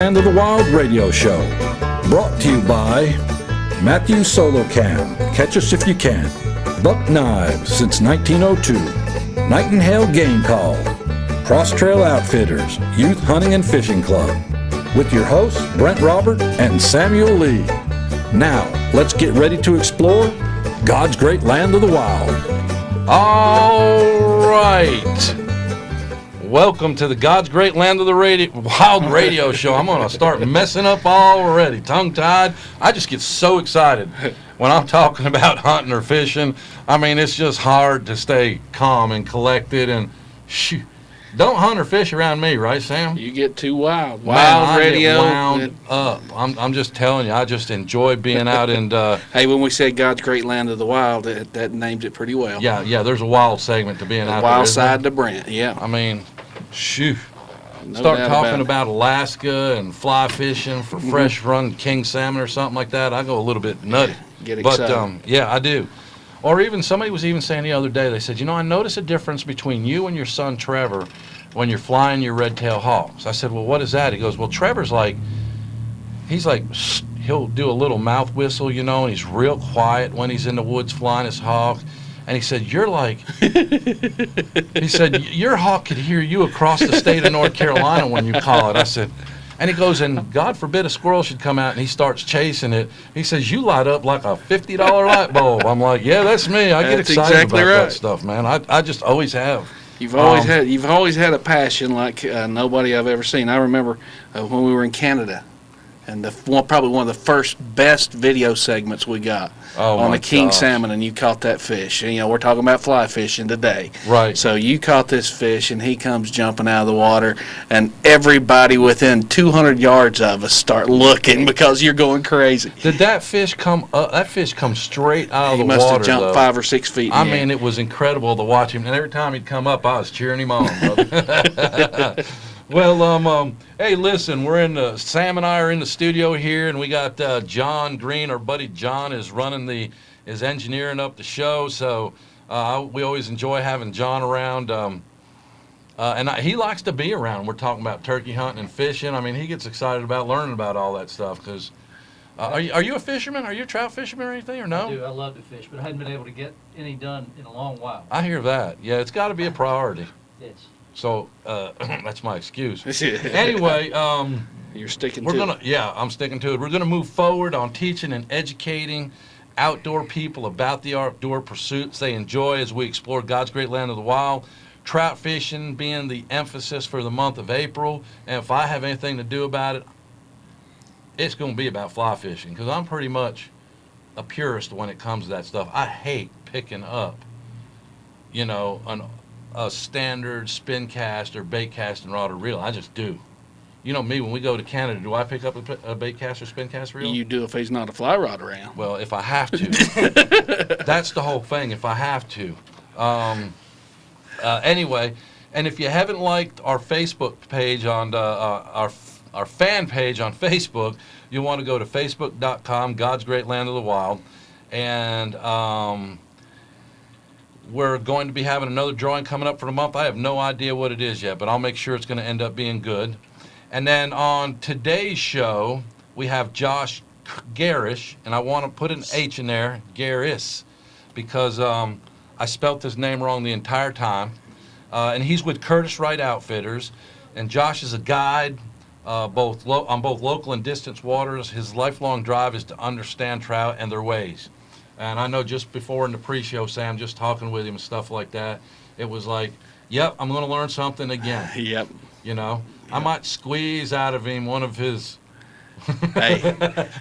Land of the Wild radio show. Brought to you by Matthews Solo Cam, Catch Us If You Can, Buck Knives since 1902, Nightingale Game Call, Cross Trail Outfitters, Youth Hunting and Fishing Club, with your hosts Brent Robert and Samuel Lee. Now, let's get ready to explore God's great land of the wild. All right. Welcome to the God's Great Land of the Wild radio show. I'm going to start messing up already, tongue-tied. I just get so excited when I'm talking about hunting or fishing. I mean, it's just hard to stay calm and collected. And shoot, don't hunt or fish around me, right, Sam? You get too wild. Wild radio. Wound up. I'm just telling you, I just enjoy being out and. Hey, when we said God's Great Land of the Wild, that names it pretty well. Yeah. There's a wild segment to being out there. Wild side to Brent. Yeah. I mean. Shoot. No Start doubt talking about Alaska and fly fishing for fresh run king salmon or something like that, I go a little bit nutty. Get excited. But yeah, I do. Or even somebody was even saying the other day, they said, I notice a difference between you and your son Trevor when you're flying your red-tailed hawks. I said, well, what is that? He goes, well, Trevor's he'll do a little mouth whistle, and he's real quiet when he's in the woods flying his hawk. And he said, your hawk could hear you across the state of North Carolina when you call it. I said, and he goes, and God forbid a squirrel should come out and he starts chasing it. He says, you light up like a $50 light bulb. I'm like, yeah, that's me. I get excited about that stuff, man. I just always have. You've always had a passion like nobody I've ever seen. I remember when we were in Canada, and probably one of the first best video segments we got on the king salmon, and you caught that fish. And, we're talking about fly fishing today. Right. So you caught this fish, and he comes jumping out of the water, and everybody within 200 yards of us start looking because you're going crazy. Did that fish come up? That fish come straight out of the water, He must have jumped 5 or 6 feet. I mean, it was incredible to watch him. And every time he'd come up, I was cheering him on, brother. Well, hey, listen, Sam and I are in the studio here, and we got John Green. Our buddy John is engineering up the show, so we always enjoy having John around. He likes to be around. We're talking about turkey hunting and fishing. I mean, he gets excited about learning about all that stuff. Because are you a fisherman? Are you a trout fisherman or anything, or no? I do. I love to fish, but I hadn't been able to get any done in a long while. I hear that. Yeah, it's got to be a priority. Yes. So that's my excuse. Anyway, you're sticking to it. Yeah, I'm sticking to it. We're gonna move forward on teaching and educating outdoor people about the outdoor pursuits they enjoy as we explore God's great land of the wild. Trout fishing being the emphasis for the month of April, and if I have anything to do about it, it's gonna be about fly fishing, because I'm pretty much a purist when it comes to that stuff. I hate picking up, a standard spin cast or bait casting rod or reel. I just do. You know me, when we go to Canada, do I pick up a bait cast or spin cast reel? You do if there's not a fly rod around. Well, if I have to. That's the whole thing, if I have to. Anyway, and if you haven't liked our Facebook page on our fan page on Facebook, you want to go to facebook.com, God's Great Land of the Wild, and we're going to be having another drawing coming up for the month. I have no idea what it is yet, but I'll make sure it's going to end up being good. And then on today's show, we have Josh Garish, and I want to put an H in there, Garis, because I spelt his name wrong the entire time. And he's with Curtis Wright Outfitters, and Josh is a guide on both local and distance waters. His lifelong drive is to understand trout and their ways. And I know just before in the pre-show, Sam, just talking with him and stuff like that, it was like, yep, I'm going to learn something again. Yep. I might squeeze out of him one of his... Hey.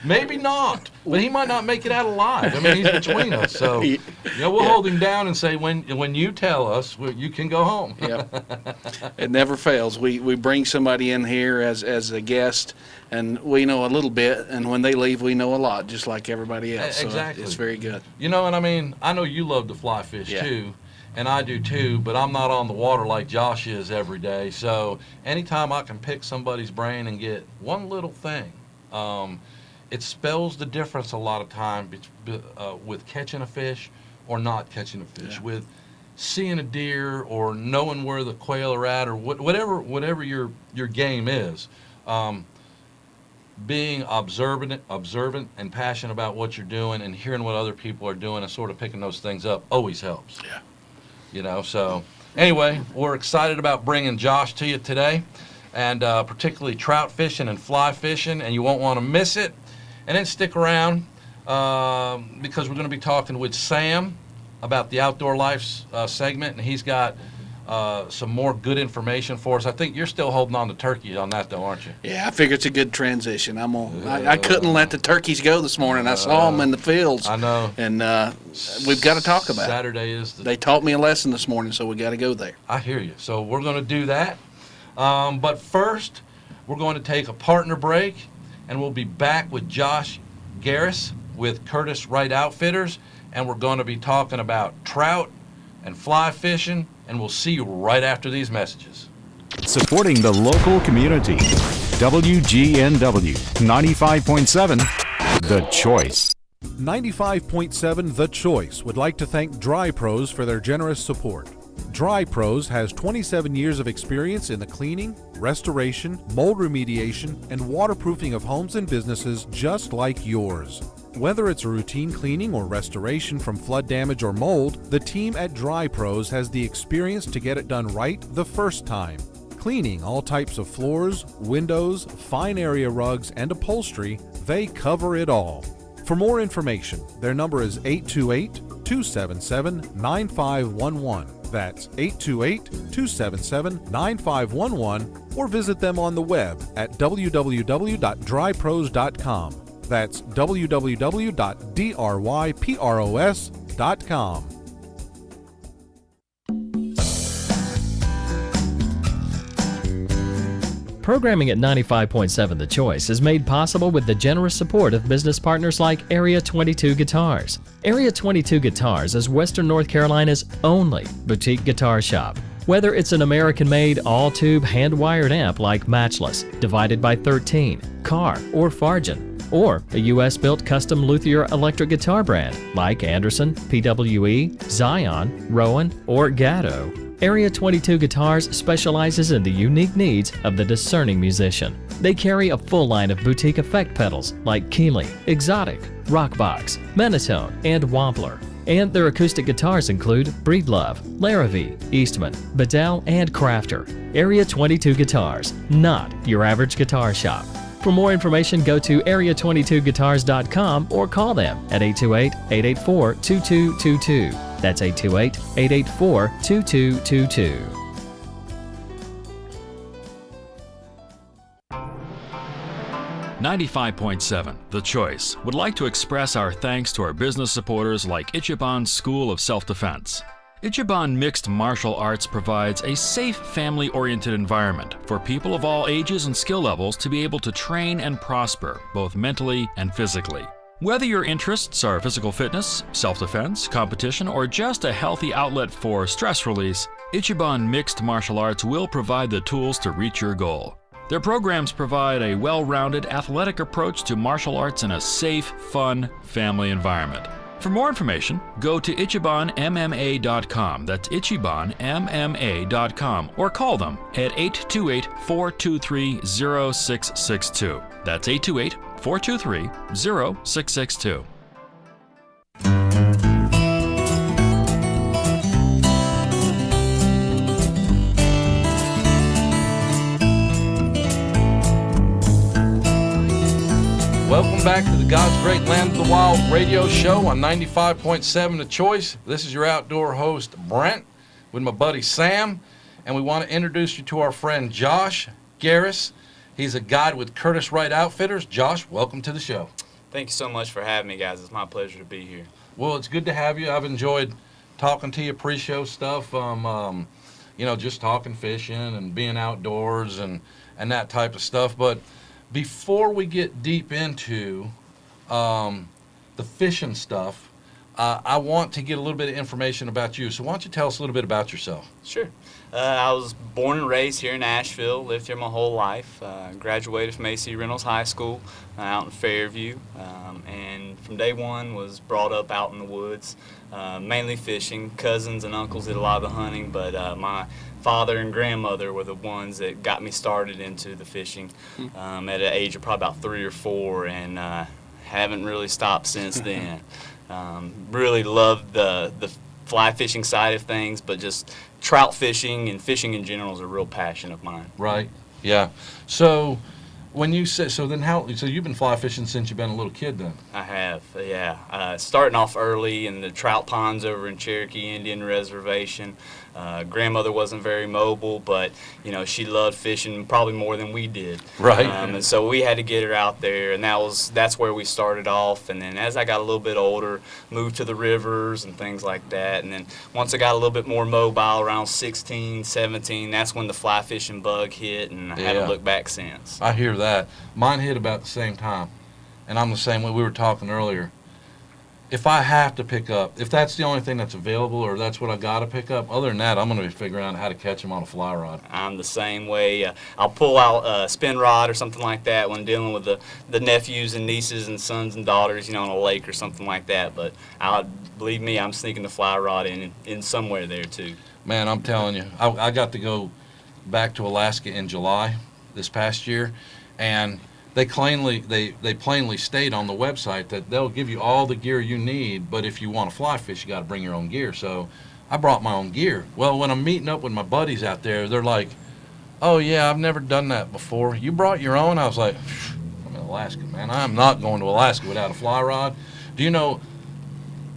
Maybe not, but he might not make it out alive. I mean, he's between us. So, we'll hold him down and say, when you tell us, you can go home. Yep. It never fails. We bring somebody in here as a guest, and we know a little bit, and when they leave, we know a lot, just like everybody else. Exactly. So it's very good. And I mean, I know you love to fly fish too, and I do too, but I'm not on the water like Josh is every day. So anytime I can pick somebody's brain and get one little thing, it spells the difference a lot of time with catching a fish or not catching a fish, with seeing a deer or knowing where the quail are at, or whatever your game is. being observant and passionate about what you're doing and hearing what other people are doing and sort of picking those things up always helps. Yeah. You know, so anyway, we're excited about bringing Josh to you today, and particularly trout fishing and fly fishing, and you won't want to miss it. And then stick around because we're going to be talking with Sam about the Outdoor Life segment, and he's got some more good information for us. I think you're still holding on to turkeys on that, though, aren't you? Yeah, I figure it's a good transition. I couldn't let the turkeys go this morning. I saw them in the fields. I know. And we've got to talk about Saturday it. is the... They taught me a lesson this morning, so we got to go there. I hear you. So we're going to do that. But first, we're going to take a partner break, and we'll be back with Josh Garris with Curtis Wright Outfitters, and we're going to be talking about trout and fly fishing, and we'll see you right after these messages. Supporting the local community. WGNW 95.7, The Choice. 95.7 The Choice would like to thank Dry Pros for their generous support. Dry Pros has 27 years of experience in the cleaning, restoration, mold remediation, and waterproofing of homes and businesses just like yours. Whether it's a routine cleaning or restoration from flood damage or mold, the team at Dry Pros has the experience to get it done right the first time. Cleaning all types of floors, windows, fine area rugs, and upholstery, they cover it all. For more information, their number is 828-277-9511. That's 828-277-9511, or visit them on the web at www.drypros.com. That's www.drypros.com. Programming at 95.7 The Choice is made possible with the generous support of business partners like Area 22 Guitars. Area 22 Guitars is Western North Carolina's only boutique guitar shop. Whether it's an American-made all-tube hand-wired amp like Matchless, Divided by 13, Carr, or Fargen, or a U.S.-built custom luthier electric guitar brand like Anderson, PWE, Zion, Rowan, or Gatto, Area 22 Guitars specializes in the unique needs of the discerning musician. They carry a full line of boutique effect pedals like Keeley, Exotic, Rockbox, Menatone, and Wampler. And their acoustic guitars include Breedlove, Larrivee, Eastman, Bedell, and Crafter. Area 22 Guitars, not your average guitar shop. For more information, go to area22guitars.com or call them at 828-884-2222. That's 828-884-2222. .7 The Choice would like to express our thanks to our business supporters like Ichiban School of Self-Defense. Ichiban Mixed Martial Arts provides a safe, family-oriented environment for people of all ages and skill levels to be able to train and prosper, both mentally and physically. Whether your interests are physical fitness, self-defense, competition, or just a healthy outlet for stress release, Ichiban Mixed Martial Arts will provide the tools to reach your goal. Their programs provide a well-rounded athletic approach to martial arts in a safe, fun, family environment. For more information, go to ichibanmma.com. That's ichibanmma.com, or call them at 828-423-0662. That's 828-423-0662. Welcome back to the God's Great Land of the Wild radio show on 95.7 The Choice. This is your outdoor host, Brent, with my buddy Sam, and we want to introduce you to our friend Josh Garris. He's a guide with Curtis Wright Outfitters. Josh, welcome to the show. Thank you so much for having me, guys. It's my pleasure to be here. Well, it's good to have you. I've enjoyed talking to you pre-show stuff, just talking fishing and being outdoors and that type of stuff. But before we get deep into the fishing stuff, I want to get a little bit of information about you. So why don't you tell us a little bit about yourself? Sure. I was born and raised here in Asheville, lived here my whole life. Graduated from AC Reynolds High School out in Fairview, and from day one was brought up out in the woods, mainly fishing. Cousins and uncles did a lot of the hunting, but my father and grandmother were the ones that got me started into the fishing at an age of probably about 3 or 4, and haven't really stopped since then. Really loved the fly fishing side of things, but just trout fishing and fishing in general is a real passion of mine. Right. Yeah. So when you say, so you've been fly fishing since you've been a little kid then? I have, yeah. Starting off early in the trout ponds over in Cherokee Indian Reservation. Grandmother wasn't very mobile, but she loved fishing probably more than we did. Right. And so we had to get her out there, and that's where we started off. And then as I got a little bit older, moved to the rivers and things like that. And then once I got a little bit more mobile, around 16, 17, that's when the fly fishing bug hit, and I haven't looked back since. I hear that. Mine hit about the same time, and I'm the same way. We were talking earlier. If I have to pick up, if that's the only thing that's available or that's what I got to pick up, other than that, I'm going to be figuring out how to catch them on a fly rod. I'm the same way. I'll pull out a spin rod or something like that when dealing with the nephews and nieces and sons and daughters, on a lake or something like that. But believe me, I'm sneaking the fly rod in somewhere there too. Man, I'm telling you, I got to go back to Alaska in July this past year, and they plainly state on the website that they'll give you all the gear you need, but if you want to fly fish, you got to bring your own gear. So I brought my own gear. Well, when I'm meeting up with my buddies out there, they're like, "Oh yeah, I've never done that before. You brought your own?" I was like, "I'm in Alaska, man. I'm not going to Alaska without a fly rod." Do you know,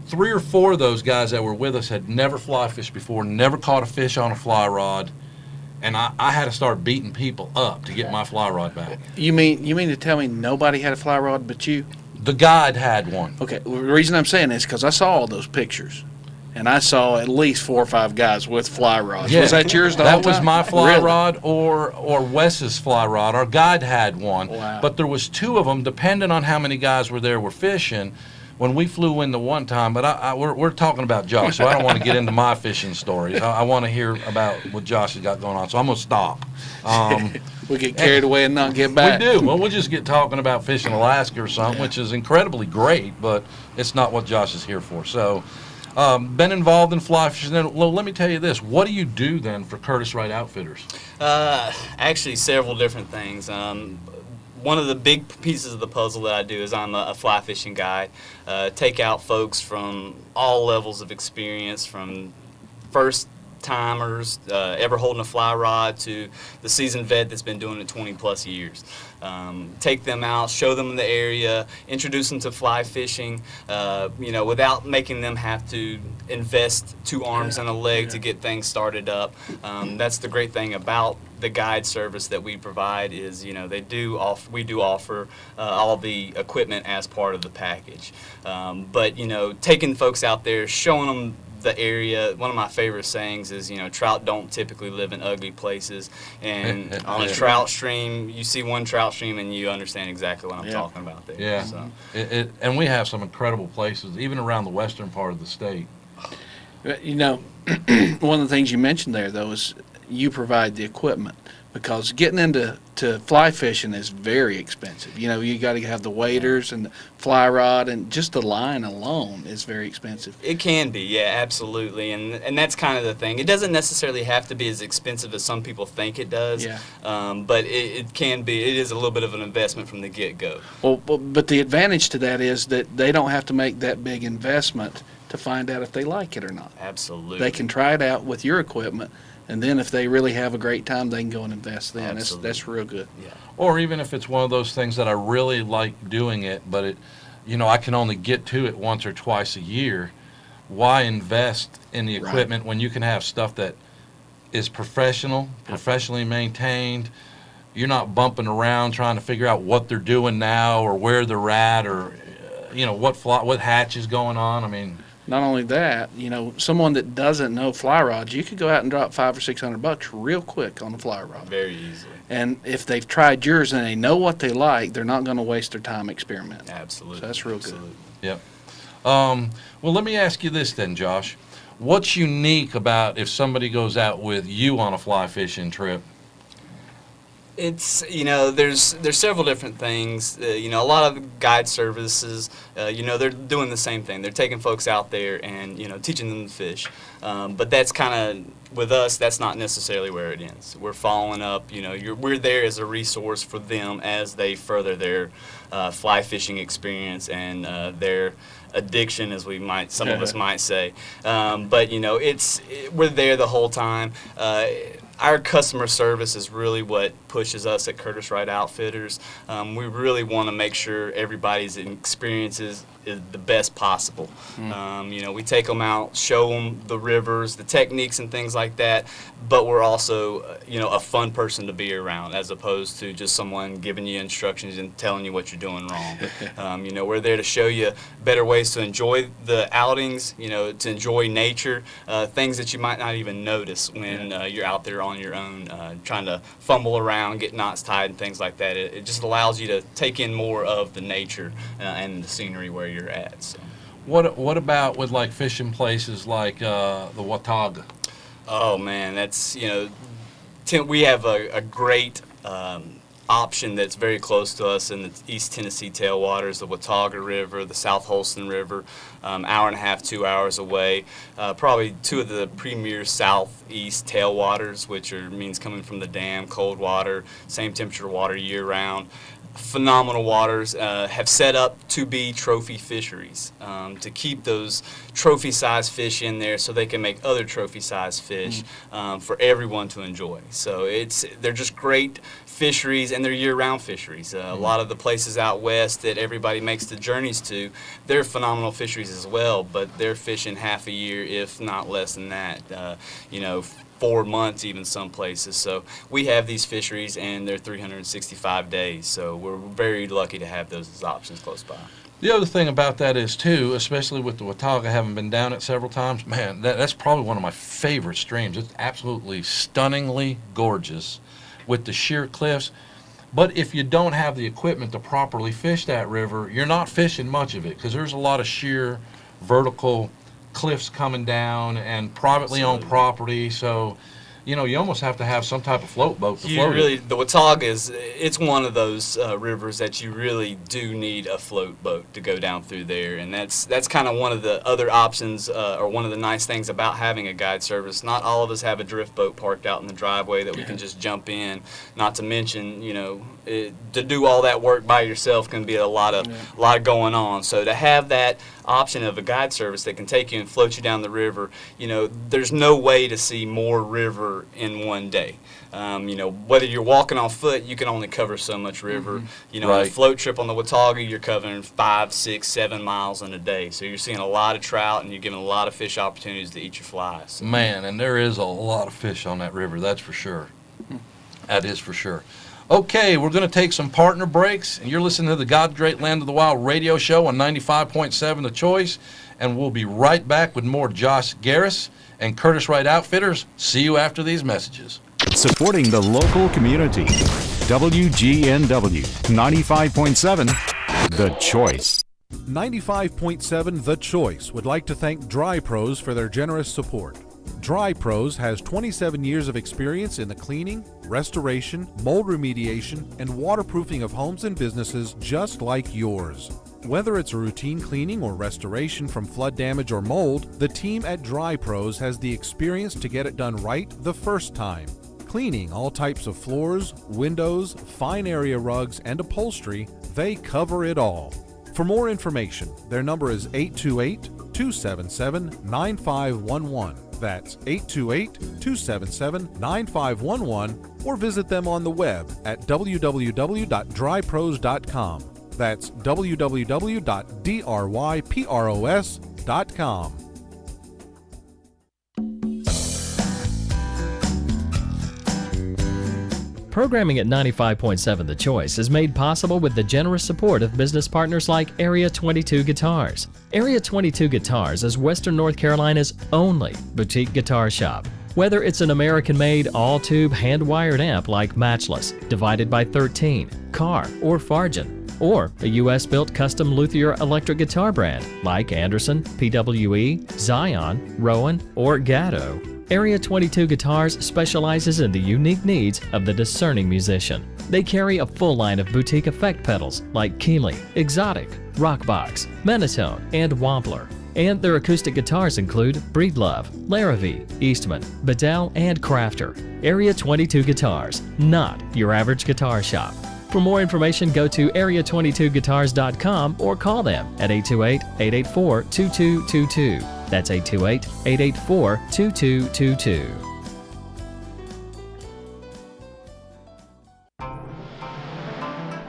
3 or 4 of those guys that were with us had never fly fished before, never caught a fish on a fly rod. And I had to start beating people up to get my fly rod back. You mean to tell me nobody had a fly rod but you? The guide had one. Okay, well, the reason I'm saying this is because I saw all those pictures, and I saw at least 4 or 5 guys with fly rods. Yeah. Was that yours the whole time? That was my fly Really? rod or Wes's fly rod. Our guide had one. Wow. But there was 2 of them, depending on how many guys were there were fishing. When we flew in the one time, but we're talking about Josh, so I don't want to get into my fishing stories. I want to hear about what Josh has got going on, so I'm going to stop. We get carried away and not get back. We do. Well, we'll just get talking about fishing Alaska or something, which is incredibly great, but it's not what Josh is here for. So, been involved in fly fishing. Well, let me tell you this. What do you do then for Curtis Wright Outfitters? Actually, several different things. One of the big pieces of the puzzle that I do is I'm a fly fishing guide. Take out folks from all levels of experience, from first timers ever holding a fly rod to the seasoned vet that's been doing it 20 plus years. Take them out, show them the area, introduce them to fly fishing, without making them have to invest 2 arms and a leg to get things started up. That's the great thing about the guide service that we provide is, we do offer all the equipment as part of the package. But taking folks out there, showing them the area. One of my favorite sayings is, trout don't typically live in ugly places. And on a trout stream, you see one trout stream and you understand exactly what I'm talking about there. Yeah. So. And we have some incredible places, even around the western part of the state. One of the things you mentioned there, though, is you provide the equipment, because getting into fly fishing is very expensive. You got to have the waders and the fly rod, and just the line alone is very expensive. It can be, yeah, absolutely, and that's kind of the thing. It doesn't necessarily have to be as expensive as some people think it does. Yeah. But it can be. It is a little bit of an investment from the get-go. Well, but the advantage to that is that they don't have to make that big investment to find out if they like it or not. Absolutely. They can try it out with your equipment, and then if they really have a great time, they can go and invest then. Absolutely. That's real good. Yeah. Or even if it's one of those things that I really like doing it, but I can only get to it once or twice a year. Why invest in the equipment when you can have stuff that is professionally maintained? You're not bumping around trying to figure out what they're doing now or where they're at or what hatch is going on. I mean, Not only that, someone that doesn't know fly rods, you could go out and drop $500 or $600 real quick on a fly rod. Very easily. And if they've tried yours and they know what they like, they're not going to waste their time experimenting. Absolutely. So that's real Absolutely. good. Yep. Well, let me ask you this then, Josh. What's unique about if somebody goes out with you on a fly fishing trip? It's, there's several different things. A lot of guide services, they're doing the same thing. They're taking folks out there and, teaching them to fish. But that's kind of, with us, that's not necessarily where it ends. We're following up, we're there as a resource for them as they further their fly fishing experience and their addiction, as some of us might say. But, we're there the whole time. Our customer service is really what pushes us at Curtiss-Wright Outfitters. We really want to make sure everybody's experience is the best possible. We take them out, show them the rivers, the techniques and things like that, but we're also, a fun person to be around as opposed to just someone giving you instructions and telling you what you're doing wrong. We're there to show you better ways to enjoy the outings, to enjoy nature, things that you might not even notice when you're out there on your own, trying to fumble around, get knots tied and things like that. It just allows you to take in more of the nature and the scenery where you're at. So. What about with like fishing places like the Watauga? Oh man, that's we have a great option that's very close to us in the East Tennessee tailwaters, the Watauga River, the South Holston River, hour and a half, 2 hours away. Probably two of the premier southeast tailwaters, which means coming from the dam, cold water, same temperature water year round. Phenomenal waters, have set up to be trophy fisheries, to keep those trophy-sized fish in there so they can make other trophy-sized fish for everyone to enjoy. So they're just great fisheries, and they're year-round fisheries. A lot of the places out west that everybody makes the journeys to, they're phenomenal fisheries as well, but they're fishing half a year, if not less than that. 4 months even some places. So we have these fisheries and they're 365 days. So we're very lucky to have those as options close by. The other thing about that is too, especially with the Watauga, having been down it several times, man, that's probably one of my favorite streams. It's absolutely stunningly gorgeous with the sheer cliffs. But if you don't have the equipment to properly fish that river, you're not fishing much of it because there's a lot of sheer vertical cliffs coming down and privately owned property, so you almost have to have some type of float boat to float it. The Watauga it's one of those rivers that you really do need a float boat to go down through there, and that's kind of one of the other options, or one of the nice things about having a guide service. Not all of us have a drift boat parked out in the driveway that we can just jump in. Not to mention, to do all that work by yourself can be a lot going on. So to have that option of a guide service that can take you and float you down the river, there's no way to see more river in one day. Whether you're walking on foot, you can only cover so much river. On a float trip on the Watauga, you're covering 5, 6, 7 miles in a day. So you're seeing a lot of trout and you're giving a lot of fish opportunities to eat your flies. So. Man, and there is a lot of fish on that river, that's for sure. That is for sure. Okay, we're going to take some partner breaks, and you're listening to the God's Great Land of the Wild radio show on 95.7 The Choice, and we'll be right back with more Josh Garris and Curtiss-Wright Outfitters. See you after these messages. Supporting the local community. WGNW 95.7 The Choice. 95.7 The Choice would like to thank Dry Pros for their generous support. Dry Pros has 27 years of experience in the cleaning, restoration, mold remediation, and waterproofing of homes and businesses just like yours. Whether it's a routine cleaning or restoration from flood damage or mold, the team at Dry Pros has the experience to get it done right the first time. Cleaning all types of floors, windows, fine area rugs, and upholstery, they cover it all. For more information, their number is 828-277-9511. That's 828-277-9511, or visit them on the web at www.drypros.com. That's www.drypros.com. Programming at 95.7 The Choice is made possible with the generous support of business partners like Area 22 Guitars. Area 22 Guitars is Western North Carolina's only boutique guitar shop. Whether it's an American-made all-tube hand-wired amp like Matchless, Divided by 13, Carr, or Fargen, or a U.S.-built custom luthier electric guitar brand like Anderson, PWE, Zion, Rowan, or Gatto. Area 22 Guitars specializes in the unique needs of the discerning musician. They carry a full line of boutique effect pedals like Keeley, Exotic, Rockbox, Menatone, and Wobbler. And their acoustic guitars include Breedlove, Larrivee, Eastman, Bedell, and Crafter. Area 22 Guitars, not your average guitar shop. For more information, go to area22guitars.com or call them at 828-884-2222. That's 828-884-2222.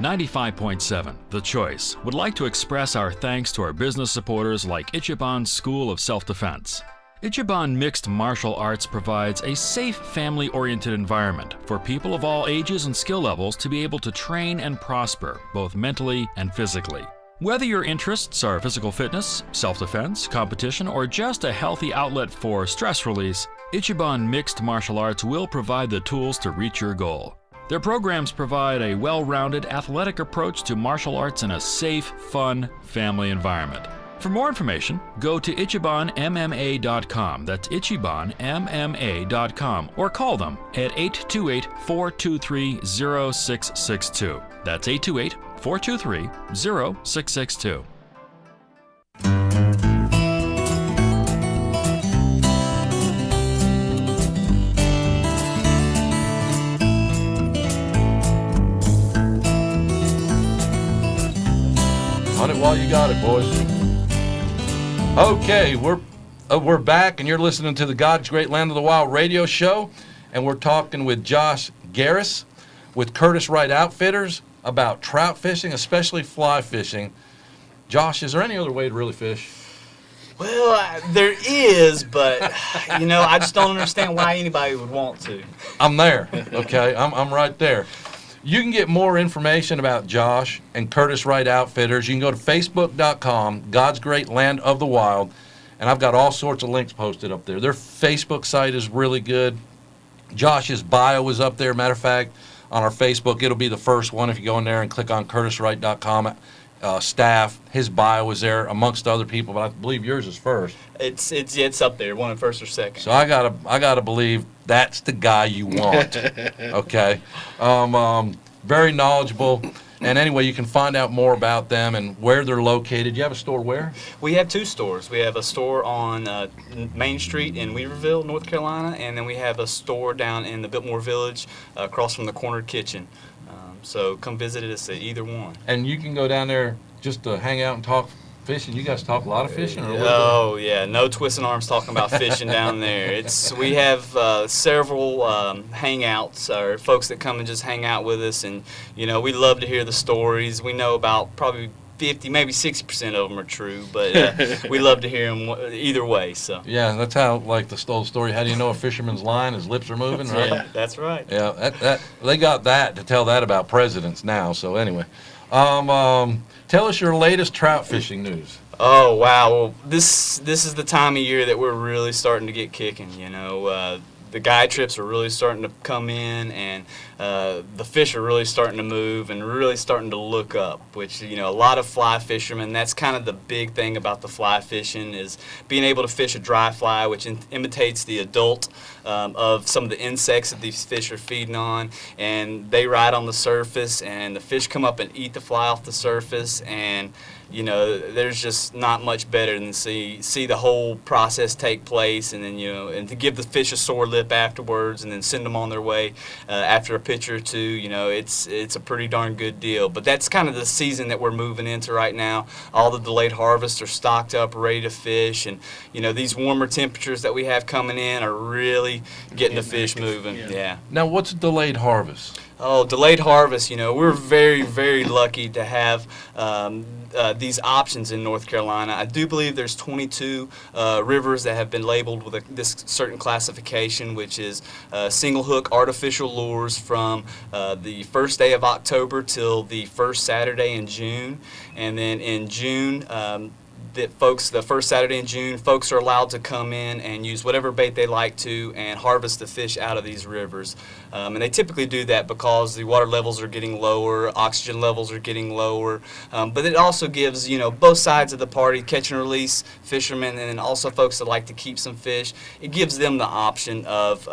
.7 The Choice would like to express our thanks to our business supporters like Ichiban School of Self-Defense. Ichiban Mixed Martial Arts provides a safe, family-oriented environment for people of all ages and skill levels to be able to train and prosper, both mentally and physically. Whether your interests are physical fitness, self-defense, competition, or just a healthy outlet for stress release, Ichiban Mixed Martial Arts will provide the tools to reach your goal. Their programs provide a well-rounded athletic approach to martial arts in a safe, fun, family environment. For more information, go to ichibanmma.com. That's ichibanmma.com, or call them at 828-423-0662. That's 828-423-0662. On it while you got it, boys. Okay, we're back, and you're listening to the God's Great Land of the Wild radio show, and we're talking with Josh Garris with Curtis Wright Outfitters about trout fishing, especially fly fishing. Josh, is there any other way to really fish? Well, there is, but, I just don't understand why anybody would want to. I'm there, okay? I'm right there. You can get more information about Josh and Curtis Wright Outfitters. You can go to facebook.com, God's Great Land of the Wild, and I've got all sorts of links posted up there. Their Facebook site is really good. Josh's bio is up there. Matter of fact, on our Facebook, it'll be the first one if you go in there and click on curtiswright.com staff. His bio is there amongst other people, but I believe yours is first. It's up there, one first or second. So I gotta believe that's the guy you want. Okay, very knowledgeable. And anyway, you can find out more about them and where they're located. You have a store where? We have two stores. We have a store on Main Street in Weaverville, North Carolina, and then we have a store down in the Biltmore Village across from the Cornered Kitchen. So come visit us at either one. And you can go down there just to hang out and talk fishing. You guys talk a lot of fishing? Or oh, yeah. No twisting arms talking about fishing down there. We have several hangouts, or folks that come and just hang out with us. And, we love to hear the stories. We know about probably 50, maybe 60% of them are true, but we love to hear them either way. So yeah, that's how, like the story. How do you know a fisherman's lying? His lips are moving, right? Yeah, that's right. Yeah, that they got that to tell that about presidents now. So anyway, tell us your latest trout fishing news. Oh wow! Well, this is the time of year that we're really starting to get kicking. The guide trips are really starting to come in, and the fish are really starting to move and really starting to look up, which, a lot of fly fishermen, that's kind of the big thing about the fly fishing, is being able to fish a dry fly, which imitates the adult of some of the insects that these fish are feeding on, and they ride on the surface, and the fish come up and eat the fly off the surface, and there's just not much better than see the whole process take place, and then and to give the fish a sore lip afterwards, and then send them on their way after a pitcher or two. It's a pretty darn good deal. But that's kind of the season that we're moving into right now. All the delayed harvests are stocked up, ready to fish, and these warmer temperatures that we have coming in are really getting the fish moving. Yeah. Now, what's delayed harvest? Oh, delayed harvest, we're very, very lucky to have these options in North Carolina. I do believe there's 22 rivers that have been labeled with this certain classification, which is single hook artificial lures from the first day of October till the first Saturday in June. And then in June, that folks, the first Saturday in June, folks are allowed to come in and use whatever bait they like to and harvest the fish out of these rivers. And they typically do that because the water levels are getting lower, oxygen levels are getting lower. But it also gives, both sides of the party, catch and release fishermen, and then also folks that like to keep some fish, it gives them the option of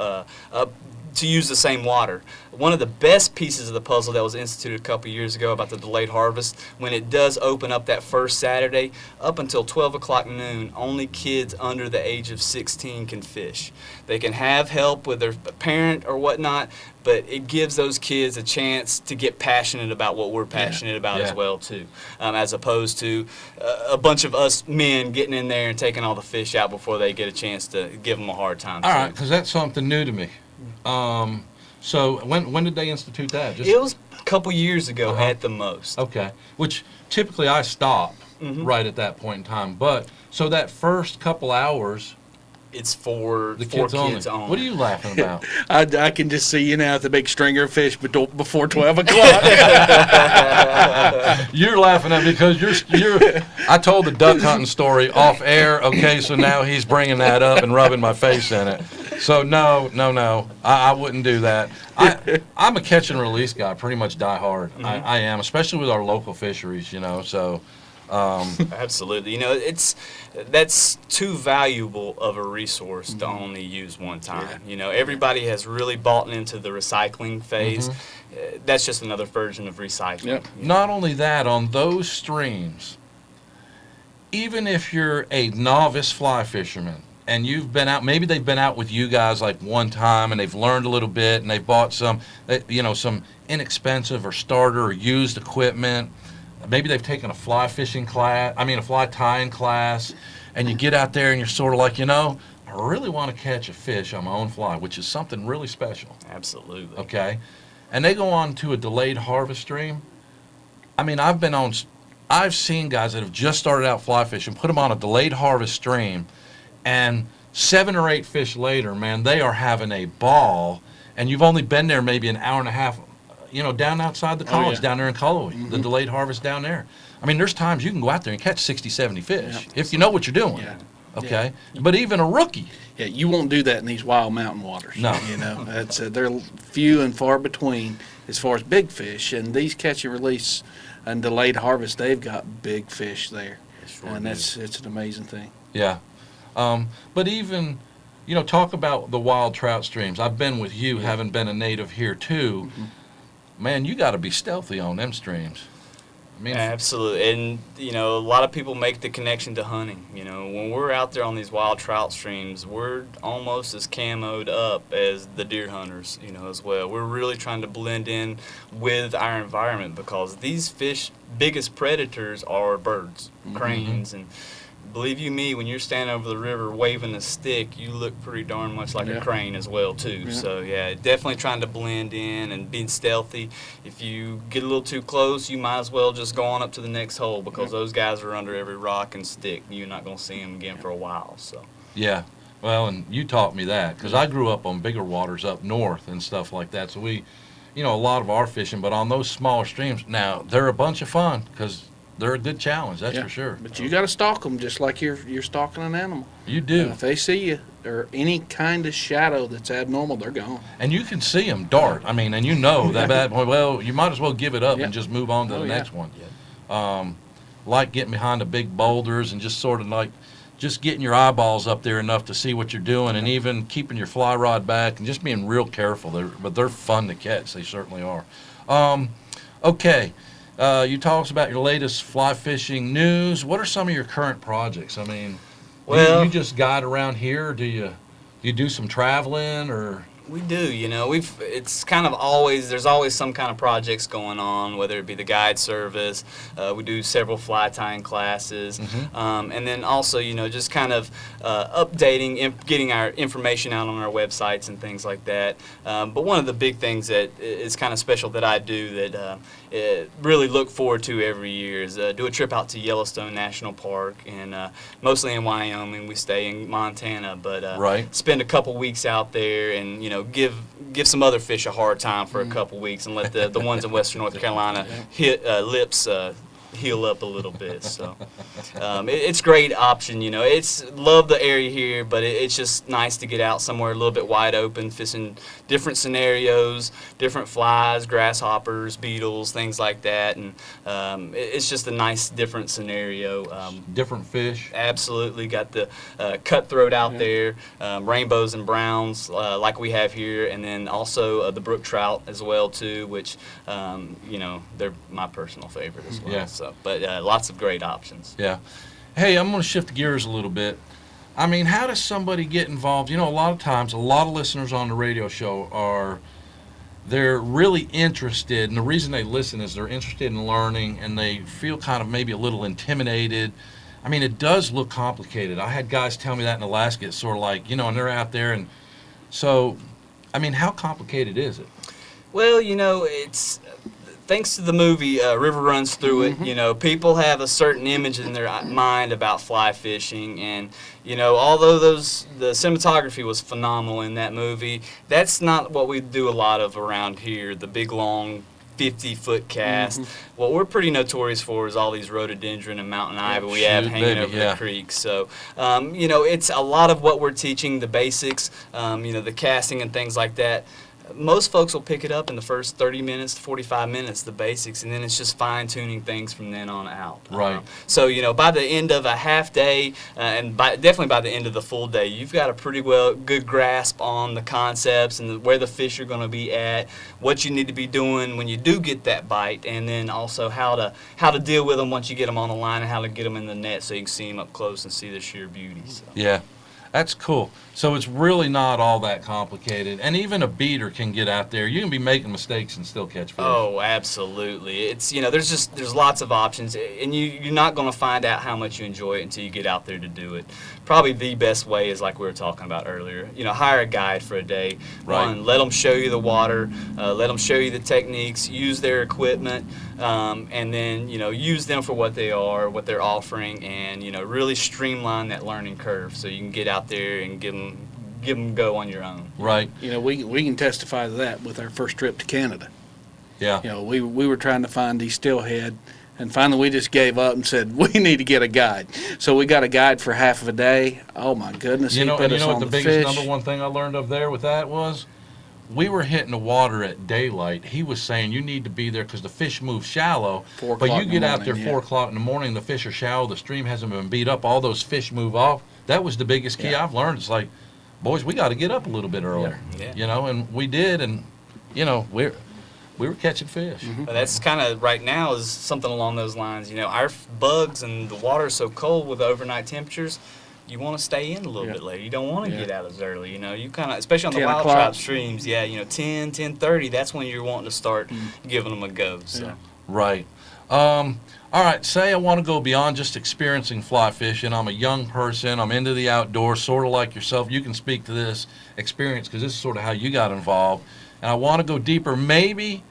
to use the same water. One of the best pieces of the puzzle that was instituted a couple years ago about the delayed harvest, when it does open up that first Saturday, up until 12 o'clock noon, only kids under the age of 16 can fish. They can have help with their parent or whatnot, but it gives those kids a chance to get passionate about what we're passionate about as well too, as opposed to a bunch of us men getting in there and taking all the fish out before they get a chance to give them a hard time. All right, because that's something new to me. So when did they institute that? It was a couple years ago at the most. Okay, which typically I stop right at that point in time. But so that first couple hours, it's for the kids only. What are you laughing about? I can just see you now with the big stringer of fish before 12 o'clock. You're laughing at me because you're. I told the duck hunting story off air. Okay, so now he's bringing that up and rubbing my face in it. So no, I wouldn't do that. I'm a catch and release guy, pretty much die hard. I am, especially with our local fisheries, so. Absolutely. That's too valuable of a resource to only use one time. Everybody has really bought into the recycling phase. That's just another version of recycling. Yep. Not only that, on those streams, even if you're a novice fly fisherman, and you've been out, maybe they've been out with you guys like one time and they've learned a little bit and they've bought some inexpensive or starter or used equipment. Maybe they've taken a fly fishing class, a fly tying class, and you get out there and you're sort of like, I really want to catch a fish on my own fly, which is something really special. Absolutely. Okay. And they go on to a delayed harvest stream. I've seen guys that have just started out fly fishing, put them on a delayed harvest stream, and 7 or 8 fish later, man, they are having a ball, and you've only been there maybe an hour and a half, down outside the college, down there in Cullowhee, the delayed harvest down there. There's times you can go out there and catch 60, 70 fish if you know what you're doing. Yeah. Okay? Yeah. But even a rookie. Yeah, you won't do that in these wild mountain waters. No. They're few and far between as far as big fish, and these catch and release and delayed harvest, they've got big fish there. And it's an amazing thing. Yeah. But even, talk about the wild trout streams. I've been with you, having been a native here too. Man, you got to be stealthy on them streams. Absolutely. And, a lot of people make the connection to hunting. When we're out there on these wild trout streams, we're almost as camoed up as the deer hunters, as well. We're really trying to blend in with our environment because these fish, biggest predators are birds, cranes, and believe you me, when you're standing over the river waving a stick, you look pretty darn much like a crane as well too. Yeah. So definitely trying to blend in and being stealthy. If you get a little too close, you might as well just go on up to the next hole because those guys are under every rock and stick. You're not going to see them again for a while. So. Yeah. Well, and you taught me that because I grew up on bigger waters up north and stuff like that. So we, a lot of our fishing, but on those smaller streams, now they're a bunch of fun because they're a good challenge, that's for sure. But you got to stalk them just like you're stalking an animal. You do. If they see you or any kind of shadow that's abnormal, they're gone. And you can see them dart. And that well, you might as well give it up and just move on to the next one. Like getting behind the big boulders and just sort of like just getting your eyeballs up there enough to see what you're doing, and even keeping your fly rod back and just being real careful. But they're fun to catch. They certainly are. Okay. You told us about your latest fly fishing news. What are some of your current projects? Do you just guide around here? Or do you do some traveling or? We do, it's kind of always, there's always some kind of projects going on, whether it be the guide service, we do several fly tying classes, and then also, just kind of updating, getting our information out on our websites and things like that. But one of the big things that is kind of special that I do that really look forward to every year is do a trip out to Yellowstone National Park, and mostly in Wyoming. We stay in Montana, but spend a couple weeks out there and, give some other fish a hard time for a couple weeks and let the ones in Western North Carolina heal up a little bit. So it's great option. You know, it's love the area here, but it's just nice to get out somewhere a little bit wide open, fishing different scenarios, different flies, grasshoppers, beetles, things like that, and it's just a nice different scenario. Different fish. Absolutely, got the cutthroat out there, rainbows and browns like we have here, and then also the brook trout as well too, which you know, they're my personal favorite as well. Yeah. So, but lots of great options. Yeah. Hey, I'm going to shift gears a little bit. I mean, how does somebody get involved? You know, a lot of times, a lot of listeners on the radio show they're really interested, and the reason they listen is they're interested in learning, and they feel kind of maybe a little intimidated. I mean, it does look complicated. I had guys tell me that in Alaska. It's sort of like, you know, and they're out there, and so, I mean, how complicated is it? Well, you know, it's thanks to the movie River Runs Through It. You know, people have a certain image in their mind about fly fishing, and you know, although the cinematography was phenomenal in that movie, that's not what we do a lot of around here. The big long 50-foot cast. What we're pretty notorious for is all these rhododendron and mountain ivy we have hanging over the creek. So, you know, it's a lot of what we're teaching, the basics, you know, the casting and things like that. Most folks will pick it up in the first 30 minutes to 45 minutes, the basics, and then it's just fine-tuning things from then on out. Right. So, you know, by the end of a half day, and definitely by the end of the full day, you've got a pretty good grasp on the concepts and where the fish are going to be at, what you need to be doing when you do get that bite, and then also how to deal with them once you get them on the line and how to get them in the net so you can see them up close and see the sheer beauty. So. Yeah. That's cool. So it's really not all that complicated. And even a beater can get out there. You can be making mistakes and still catch fish. Oh, absolutely. It's, you know, there's lots of options, and you're not going to find out how much you enjoy it until you get out there to do it. Probably the best way is like we were talking about earlier. You know, hire a guide for a day. Right. One, let them show you the water, let them show you the techniques, use their equipment, and then, you know, use them for what they are, what they're offering, and, you know, really streamline that learning curve so you can get out there and give them go on your own. Right. You know, we can testify to that with our first trip to Canada. Yeah. You know, we were trying to find these steelhead, and finally we just gave up and said, we need to get a guide. So we got a guide for half of a day. Oh, my goodness. You know what the biggest number one thing I learned of there with that was? We were hitting the water at daylight. He was saying you need to be there because the fish move shallow. But you get out there 4 o'clock in the morning, the fish are shallow, the stream hasn't been beat up, all those fish move off. That was the biggest key I've learned. It's like, boys, we got to get up a little bit earlier. Yeah. You know, and we did, and, you know, we were catching fish. But that's kind of right now is something along those lines. You know, our bugs and the water is so cold with the overnight temperatures, you want to stay in a little bit later. You don't want to get out as early. You know, you kind of, especially on the wild trout streams, you know, 10, 10:30, that's when you're wanting to start giving them a go. So. Right. All right, say I want to go beyond just experiencing fly fishing. I'm a young person. I'm into the outdoors, sort of like yourself. You can speak to this experience because this is sort of how you got involved. And I want to go deeper. Maybe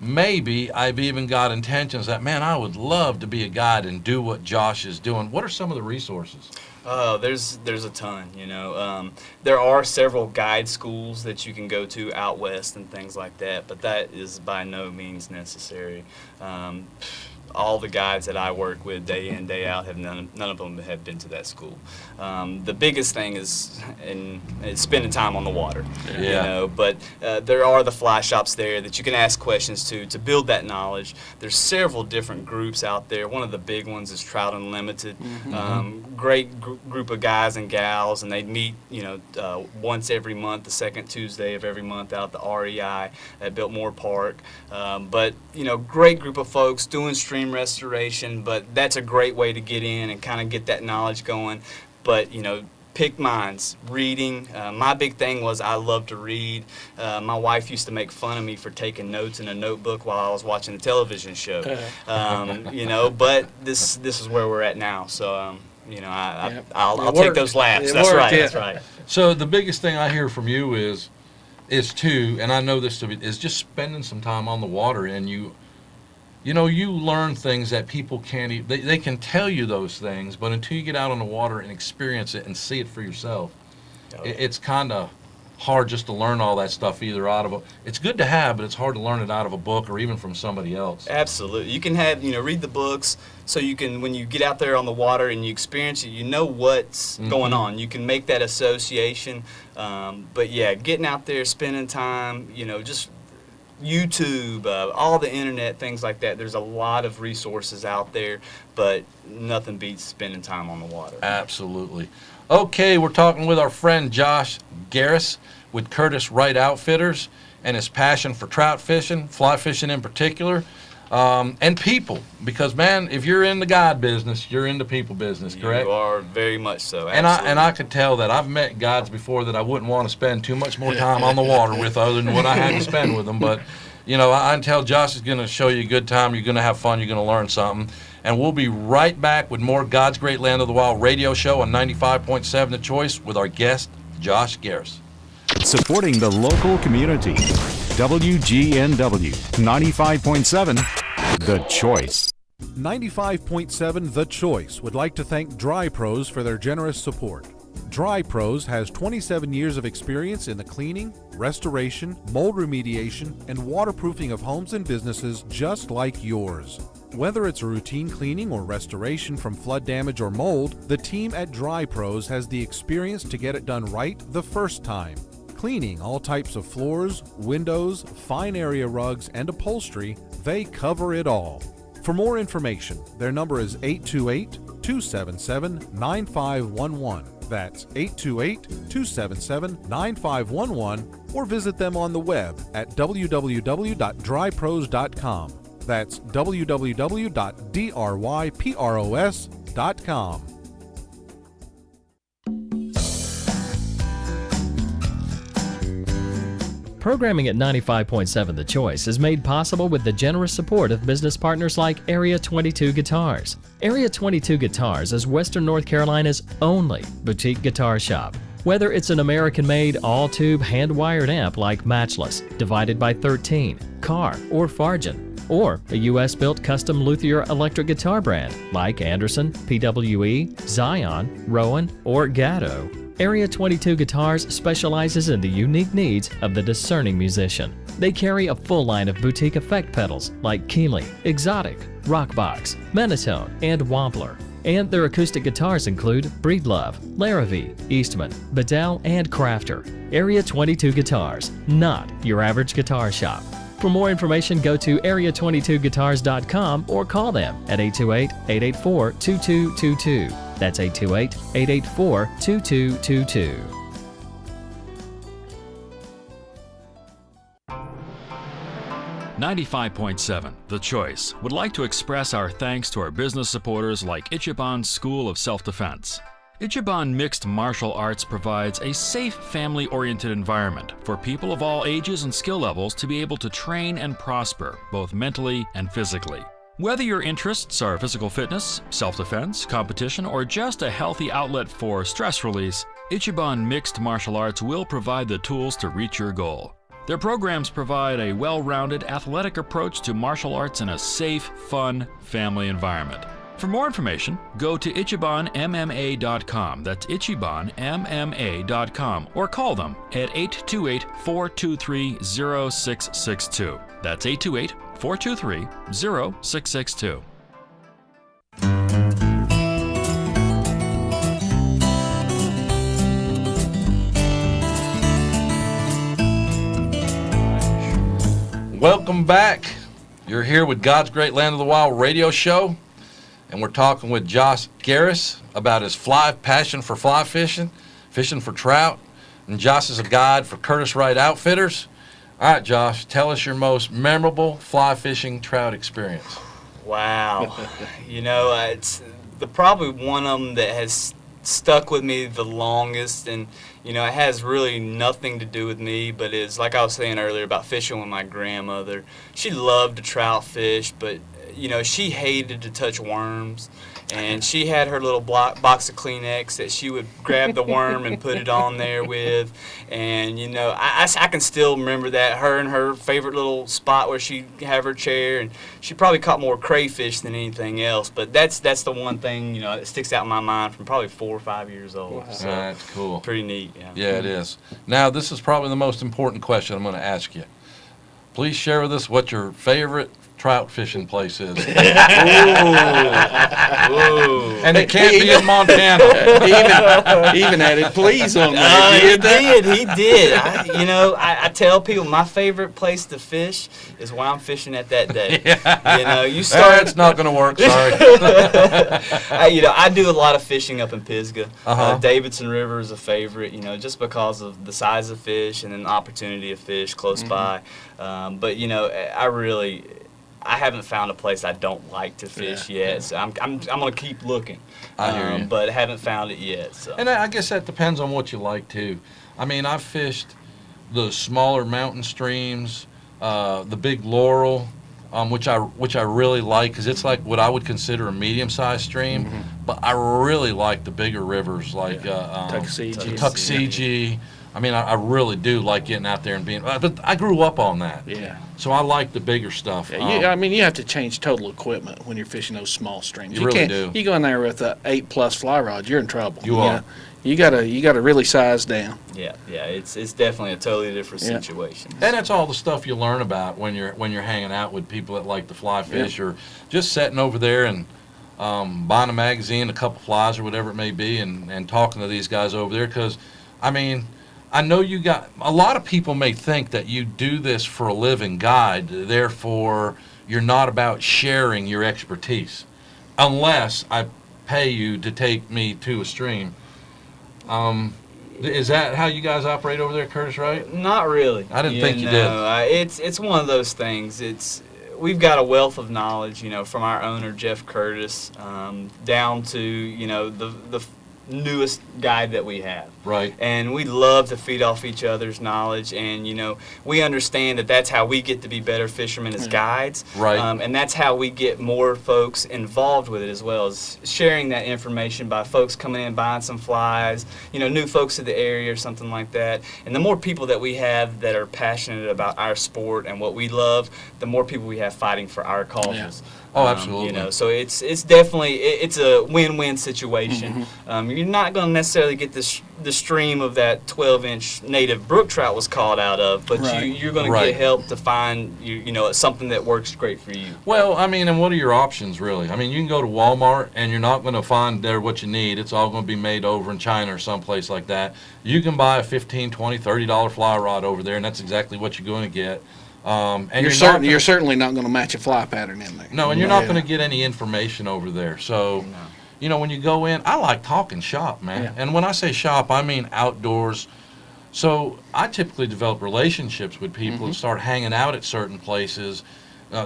I've even got intentions that, man, I would love to be a guide and do what Josh is doing. What are some of the resources? Oh, there's a ton, you know. There are several guide schools that you can go to out west and things like that, but that is by no means necessary. All the guides that I work with day in, day out, none of them have been to that school. The biggest thing is spending time on the water, you know. But there are the fly shops there that you can ask questions to build that knowledge. There's several different groups out there. One of the big ones is Trout Unlimited. Great group of guys and gals, and they meet, you know, once every month, the second Tuesday of every month out at the REI at Biltmore Park. But, you know, great group of folks doing stream restoration, but that's a great way to get in and kind of get that knowledge going. But, you know, pick minds. Reading. My big thing was I love to read. My wife used to make fun of me for taking notes in a notebook while I was watching a television show. You know, but this is where we're at now. So, you know, I'll take those laughs. That's right. That's right. So the biggest thing I hear from you is too, and I know this to be, is just spending some time on the water, and you know, you learn things that people can't even, they can tell you those things, but until you get out on the water and experience it and see it for yourself, it's kind of, hard just to learn all that stuff either out of a. It's good to have, but it's hard to learn it out of a book or even from somebody else. Absolutely. You can have, read the books so you can, when you get out there on the water and you experience it, you know what's going on. You can make that association. But yeah, getting out there, spending time, just YouTube, all the internet, things like that. There's a lot of resources out there, but nothing beats spending time on the water. Absolutely. Okay, we're talking with our friend Josh Garris with Curtis Wright Outfitters and his passion for trout fishing, fly fishing in particular, and people. Because, man, if you're in the guide business, you're in the people business, correct? You are very much so, and I could tell that I've met guides before that I wouldn't want to spend too much more time on the water with other than what I had to spend with them. But, I can tell Josh is going to show you a good time. You're going to have fun. You're going to learn something. And we'll be right back with more God's Great Land of the Wild radio show on 95.7 The Choice with our guest, Josh Garris. Supporting the local community. WGNW 95.7 The Choice. 95.7 The Choice would like to thank Dry Pros for their generous support. Dry Pros has 27 years of experience in the cleaning, restoration, mold remediation, and waterproofing of homes and businesses just like yours. Whether it's a routine cleaning or restoration from flood damage or mold, the team at Dry Pros has the experience to get it done right the first time. Cleaning all types of floors, windows, fine area rugs, and upholstery, they cover it all. For more information, their number is 828-277-9511. That's 828-277-9511, or visit them on the web at www.drypros.com. That's www.drypros.com. Programming at 95.7 The Choice is made possible with the generous support of business partners like Area 22 Guitars. Area 22 Guitars is Western North Carolina's only boutique guitar shop. Whether it's an American-made all-tube hand-wired amp like Matchless, Divided by 13, Carr, or Fargen, or a U.S.-built custom luthier electric guitar brand like Anderson, PWE, Zion, Rowan, or Gatto, Area 22 Guitars specializes in the unique needs of the discerning musician. They carry a full line of boutique effect pedals like Keeley, Exotic, Rockbox, Menatone, and Wampler. And their acoustic guitars include Breedlove, Larrivee, Eastman, Bedell, and Crafter. Area 22 Guitars, not your average guitar shop. For more information, go to area22guitars.com or call them at 828-884-2222. That's 828-884-2222. .7 The Choice would like to express our thanks to our business supporters like Ichiban School of Self-Defense. Ichiban Mixed Martial Arts provides a safe, family-oriented environment for people of all ages and skill levels to be able to train and prosper, both mentally and physically. Whether your interests are physical fitness, self-defense, competition, or just a healthy outlet for stress release, Ichiban Mixed Martial Arts will provide the tools to reach your goal. Their programs provide a well-rounded athletic approach to martial arts in a safe, fun, family environment. For more information, go to ichibanmma.com. That's ichibanmma.com, or call them at 828-423-0662. That's 828-423-0662. Welcome back. You're here with God's Great Land of the Wild radio show, and we're talking with Josh Garris about his passion for fly fishing, fishing for trout, and Josh is a guide for Curtis Wright Outfitters. All right, Josh, tell us your most memorable fly fishing trout experience. Wow. It's probably one of them that has stuck with me the longest, and it has really nothing to do with me, but it's like I was saying earlier about fishing with my grandmother. She loved to trout fish, but you know, she hated to touch worms. And she had her little box of Kleenex that she would grab the worm and put it on there with. And, you know, I can still remember that, her and her favorite little spot where she'd have her chair. And she probably caught more crayfish than anything else. But that's the one thing, you know, that sticks out in my mind from probably 4 or 5 years old. Wow. So That's cool. pretty neat, yeah. Yeah, it is. Now, this is probably the most important question I'm going to ask you. Please share with us what your favorite trout fishing place is. Ooh. And it can't be in Montana. He even added please on there. He did. I tell people my favorite place to fish is when I'm fishing at that day. You know, you start. It's not going to work. Sorry. I do a lot of fishing up in Pisgah. Uh-huh. Davidson River is a favorite. You know, just because of the size of fish and then the opportunity of fish close by. But you know, I haven't found a place I don't like to fish yet, so I'm gonna keep looking. I hear you. But haven't found it yet. So. And I guess that depends on what you like too. I mean, I've fished the smaller mountain streams, the Big Laurel, which I really like because it's like what I would consider a medium-sized stream. But I really like the bigger rivers like Tuckasegee. I mean, I really do like getting out there and being. But I grew up on that. Yeah. So I like the bigger stuff. Yeah, you have to change total equipment when you're fishing those small streams. You really can't, do. You go in there with a 8+ fly rod, you're in trouble. You are. You gotta really size down. Yeah, it's definitely a totally different situation. And that's all the stuff you learn about when you're hanging out with people that like to fly fish or just sitting over there and buying a magazine, a couple flies or whatever it may be, and talking to these guys over there. Because, I mean, I know you got a lot of people may think that you do this for a living guide, therefore you're not about sharing your expertise, unless I pay you to take me to a stream. Is that how you guys operate over there, Curtis? Right? Not really. I didn't think you did. It's one of those things. We've got a wealth of knowledge, you know, from our owner Jeff Curtis down to the newest guide that we have. Right. And we love to feed off each other's knowledge, and we understand that that's how we get to be better fishermen as guides. Right. And that's how we get more folks involved with it as well, as sharing that information by folks coming in buying some flies, new folks to the area or something like that. And the more people that we have that are passionate about our sport and what we love, the more people we have fighting for our causes. Yeah. Oh, absolutely. So it's definitely it's a win-win situation. You're not going to necessarily get the stream of that 12-inch native brook trout was caught out of, but you're going to get help to find something that works great for you. Well, I mean, and what are your options really? I mean, you can go to Walmart and you're not going to find there what you need. It's all going to be made over in China or someplace like that. You can buy a $15, $20, $30 fly rod over there, and that's exactly what you're going to get. And you're certainly not going to match a fly pattern in there. No, and you're not going to get any information over there. So, when you go in, I like talking shop, man. Yeah. And when I say shop, I mean outdoors. So I typically develop relationships with people and start hanging out at certain places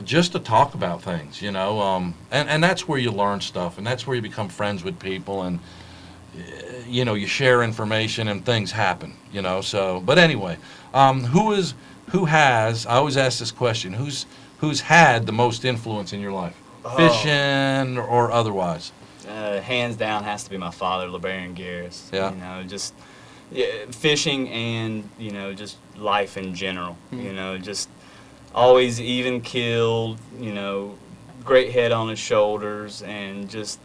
just to talk about things, and that's where you learn stuff, and that's where you become friends with people, and you share information and things happen, So, but anyway, who has, I always ask this question, who's had the most influence in your life? Fishing or otherwise? Hands down has to be my father, LeBaron Garris. Yeah. Just fishing and, just life in general. Just always even keeled, great head on his shoulders, and just,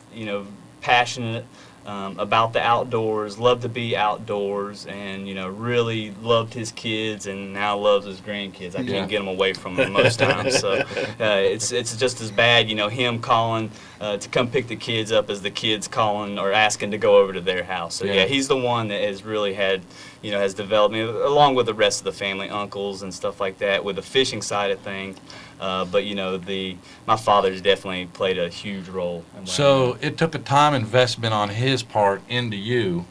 passionate about the outdoors, loved to be outdoors, and really loved his kids, and now loves his grandkids. I can't get him away from them most times. So it's just as bad, him calling to come pick the kids up as the kids calling or asking to go over to their house. So he's the one that has really had, has developed me along with the rest of the family, uncles and stuff like that, with the fishing side of things. But my father's definitely played a huge role. So it took a time investment on his part into you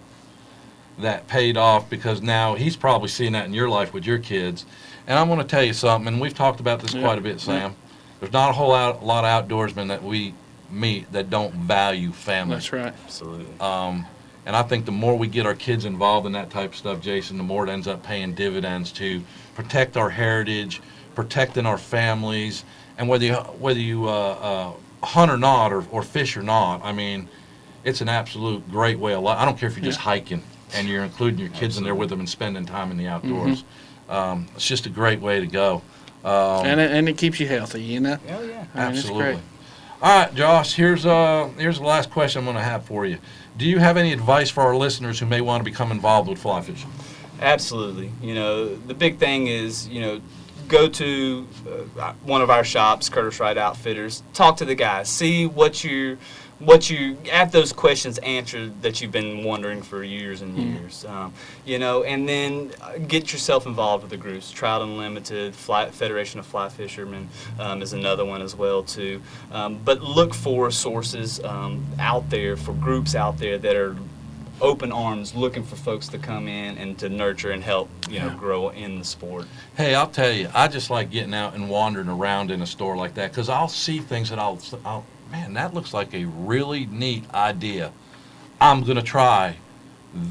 that paid off, because now he's probably seeing that in your life with your kids. And I'm going to tell you something, and we've talked about this quite a bit, Sam. There's not a whole lot of outdoorsmen that we meet that don't value family. That's right. Absolutely. And I think the more we get our kids involved in that type of stuff, Jason, the more it ends up paying dividends to protect our heritage, protecting our families, And whether you hunt or not, or fish or not, I mean, it's an absolute great way of life. I don't care if you're just hiking and you're including your kids in there with them and spending time in the outdoors. It's just a great way to go. And it keeps you healthy, you know? Oh, yeah. I mean, it's Absolutely. great. All right, Josh, here's the last question I'm going to have for you. Do you have any advice for our listeners who may want to become involved with fly fishing? Absolutely. You know, the big thing is, you know, go to one of our shops, Curtis Wright Outfitters, talk to the guys, see what you have those questions answered that you've been wondering for years and years. You know, and then get yourself involved with the groups. Trout Unlimited, Federation of Fly Fishermen is another one as well too. But look for sources out there, for groups out there that are open arms, looking for folks to come in and to nurture and help, you know, grow in the sport. Hey, I'll tell you, I just like getting out and wandering around in a store like that, because I'll see things that I'll man, that looks like a really neat idea. I'm going to try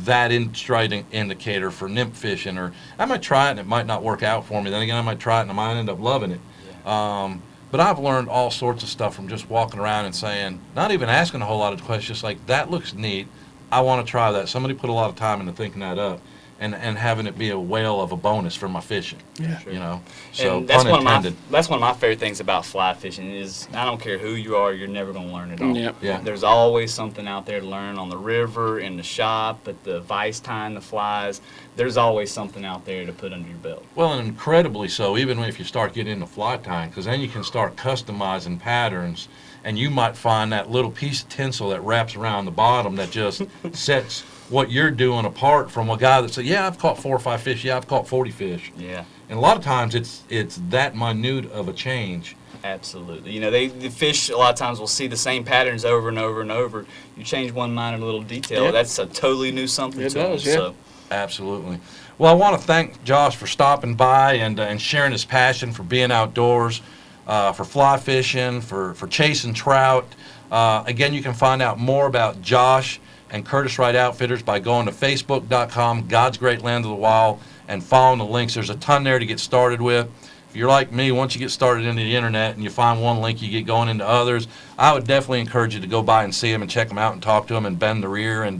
that strike indicator for nymph fishing, or I might try it and it might not work out for me. Then again, I might try it and I might end up loving it. Yeah. But I've learned all sorts of stuff from just walking around and saying, not even asking a whole lot of questions, just like, that looks neat. I want to try that. Somebody put a lot of time into thinking that up, and having it be a whale of a bonus for my fishing. Yeah, sure. You know. So and that's pun intended. That's one of my favorite things about fly fishing is I don't care who you are, you're never going to learn it all. Yep. Yeah. There's always something out there to learn on the river, in the shop, at the vise tying the flies. There's always something out there to put under your belt. Well, and incredibly so, even if you start getting into fly tying, because then you can start customizing patterns. And you might find that little piece of tinsel that wraps around the bottom that just sets what you're doing apart from a guy that said, yeah, I've caught 4 or 5 fish, yeah, I've caught 40 fish. Yeah. And a lot of times it's that minute of a change. Absolutely. You know, the fish a lot of times will see the same patterns over and over and over. You change one minor little detail, that's a totally new something to them. Yeah. So. Absolutely. Well, I want to thank Josh for stopping by and sharing his passion for being outdoors. For fly fishing, for chasing trout. Again, you can find out more about Josh and Curtis Wright Outfitters by going to facebook.com, God's Great Land of the Wild, and following the links. There's a ton there to get started with. If you're like me, once you get started into the internet and you find one link, you get going into others. I would definitely encourage you to go by and see them and check them out and talk to them and bend the rear and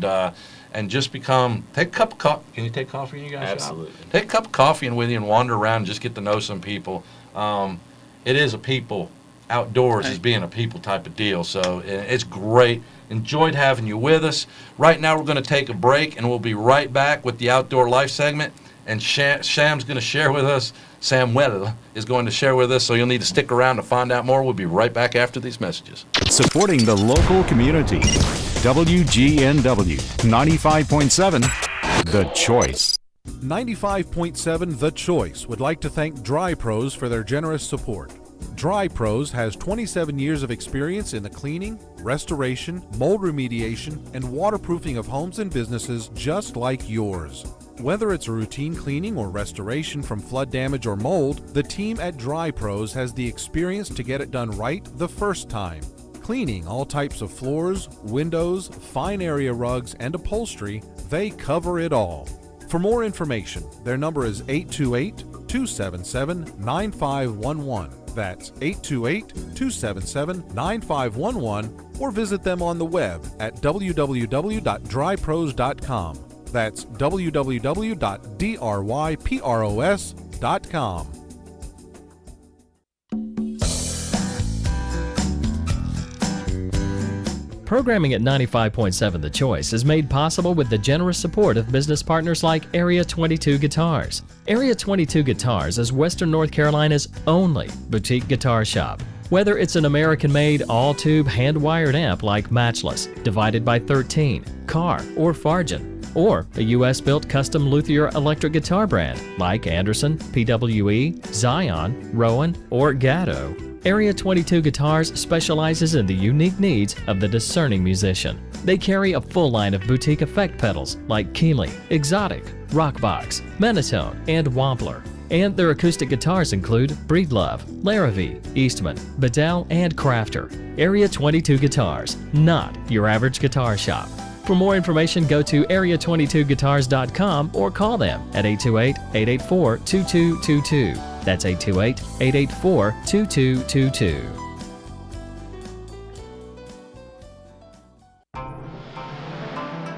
just take a cup of coffee. Can you take coffee in you guys? Absolutely. Take a cup of coffee with you and wander around and just get to know some people. It is a people, outdoors is being a people type of deal, so it's great. Enjoyed having you with us. Right now we're going to take a break, and we'll be right back with the Outdoor Life segment, and Sam's going to share with us, Samuel is going to share with us, so you'll need to stick around to find out more. We'll be right back after these messages. Supporting the local community. WGNW 95.7, The Choice. 95.7 The Choice would like to thank Dry Pros for their generous support. Dry Pros has 27 years of experience in the cleaning, restoration, mold remediation, and waterproofing of homes and businesses just like yours. Whether it's a routine cleaning or restoration from flood damage or mold, the team at Dry Pros has the experience to get it done right the first time. Cleaning all types of floors, windows, fine area rugs, and upholstery, they cover it all. For more information, their number is 828-277-9511. That's 828-277-9511, or visit them on the web at www.drypros.com. That's www.drypros.com. Programming at 95.7 The Choice is made possible with the generous support of business partners like Area 22 Guitars. Area 22 Guitars is Western North Carolina's only boutique guitar shop. Whether it's an American-made all-tube hand-wired amp like Matchless, Divided by 13, Carr, or Fargen, or a U.S.-built custom luthier electric guitar brand like Anderson, PWE, Zion, Rowan, or Gatto, Area 22 Guitars specializes in the unique needs of the discerning musician. They carry a full line of boutique effect pedals like Keeley, Exotic, Rockbox, Menatone, and Wampler. And their acoustic guitars include Breedlove, Larrivee, Eastman, Bedell, and Crafter. Area 22 Guitars, not your average guitar shop. For more information, go to area22guitars.com or call them at 828-884-2222. That's 828-884-2222.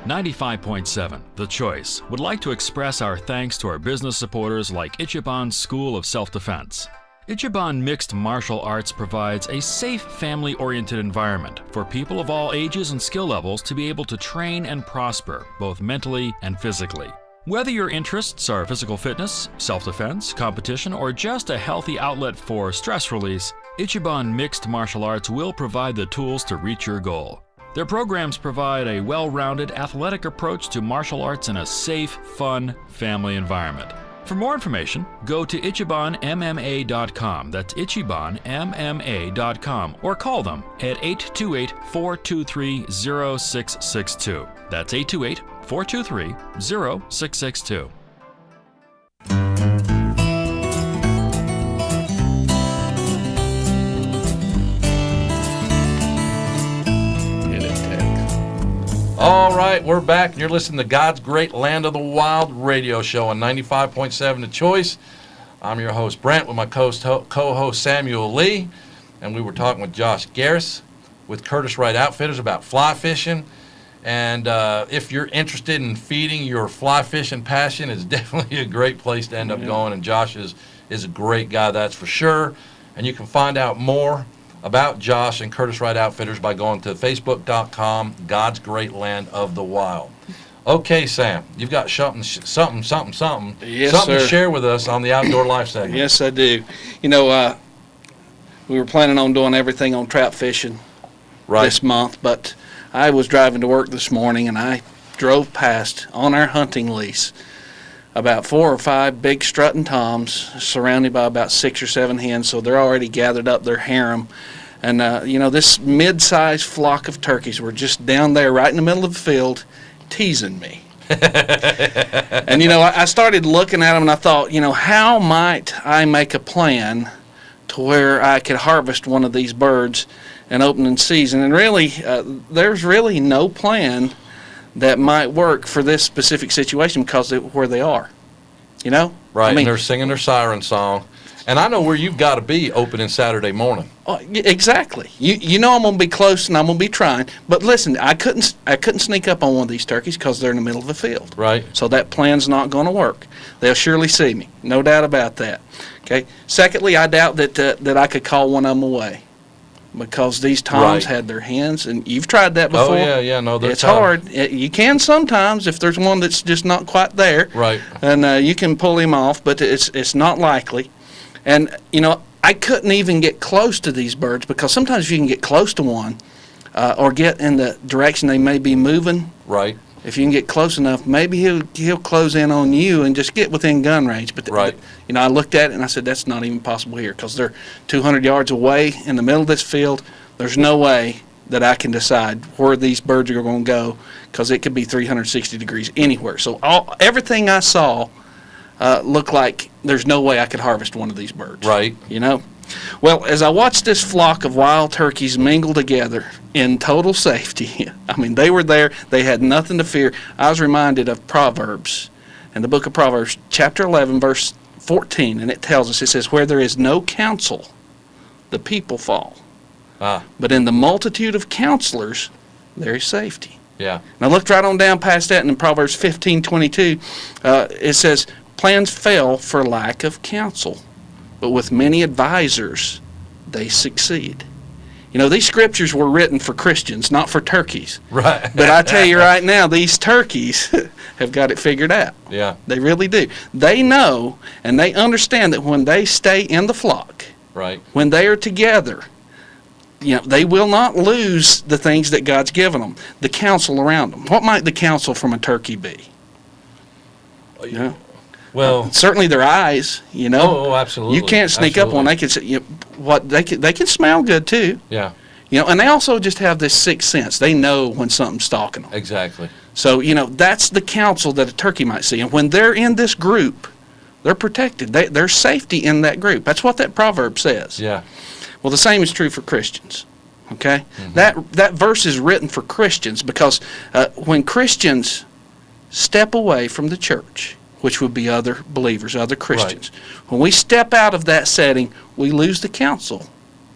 95.7 The Choice would like to express our thanks to our business supporters like Ichiban School of Self-Defense. Ichiban Mixed Martial Arts provides a safe, family-oriented environment for people of all ages and skill levels to be able to train and prosper, both mentally and physically. Whether your interests are physical fitness, self-defense, competition, or just a healthy outlet for stress release, Ichiban Mixed Martial Arts will provide the tools to reach your goal. Their programs provide a well-rounded athletic approach to martial arts in a safe, fun, family environment. For more information, go to ichibanmma.com. That's ichibanmma.com, or call them at 828-423-0662. That's 828-423-0662. All right, we're back, and you're listening to God's Great Land of the Wild radio show on 95.7 The Choice. I'm your host, Brent, with my co-host Samuel Lee, and we were talking with Josh Garris with Curtis Wright Outfitters about fly fishing. And if you're interested in feeding your fly fishing passion, it's definitely a great place to end up going, and Josh is a great guy, that's for sure. And you can find out more about Josh and Curtis Wright Outfitters by going to facebook.com, God's Great Land of the Wild. Okay, Sam, you've got something Yes, to sir. share with us on the Outdoor Life segment. Yes, I do. You know, we were planning on doing everything on trout fishing this month, but I was driving to work this morning, and I drove past, on our hunting lease, about 4 or 5 big strutting toms surrounded by about 6 or 7 hens, so they're already gathered up their harem. And, you know, this mid-sized flock of turkeys were just down there right in the middle of the field teasing me. And, you know, I started looking at them, and I thought, you know, how might I make a plan to where I could harvest one of these birds in opening season? And really, there's really no plan that might work for this specific situation because of where they are, you know? Right, I mean, and they're singing their siren song. And I know where you've got to be opening Saturday morning. Exactly. You know I'm going to be close and I'm going to be trying. But listen, I couldn't sneak up on one of these turkeys because they're in the middle of the field. Right. So that plan's not going to work. They'll surely see me, no doubt about that. Okay. Secondly, I doubt that I could call one of them away, because these toms had their hens, and you've tried that before. Oh, yeah, no, they're It's tough. hard. You can sometimes if there's one that's just not quite there. Right. And you can pull him off, but it's not likely. And, you know, I couldn't even get close to these birds, because sometimes you can get close to one or get in the direction they may be moving. Right. If you can get close enough, maybe he'll close in on you and just get within gun range. But, you know, I looked at it and I said, that's not even possible here, because they're 200 yards away in the middle of this field. There's no way that I can decide where these birds are going to go, because it could be 360 degrees anywhere. So everything I saw looked like there's no way I could harvest one of these birds. Right. You know? Well, as I watched this flock of wild turkeys mingle together in total safety, I mean, they were there, they had nothing to fear. I was reminded of Proverbs, in the book of Proverbs, chapter 11, verse 14, and it tells us, it says, where there is no counsel, the people fall. But in the multitude of counselors, there is safety. Yeah. And I looked right on down past that, and in Proverbs 15:22, it says, plans fail for lack of counsel, but with many advisors, they succeed. You know, these scriptures were written for Christians, not for turkeys. Right. But I tell you right now, these turkeys have got it figured out. Yeah. They really do. They know and they understand that when they stay in the flock, right, when they are together, you know, they will not lose the things that God's given them, the counsel around them. What might the counsel from a turkey be? You know? Well, certainly their eyes, you know. Oh, absolutely. You can't sneak up on. They can, they can smell good too. Yeah. You know, and they also just have this sixth sense. They know when something's stalking them. Exactly. So, you know, that's the counsel that a turkey might see. And when they're in this group, they're protected. There's safety in that group. That's what that proverb says. Yeah. Well, the same is true for Christians. Okay? Mm-hmm. That verse is written for Christians, because when Christians step away from the church, which would be other believers, other Christians. When we step out of that setting, we lose the counsel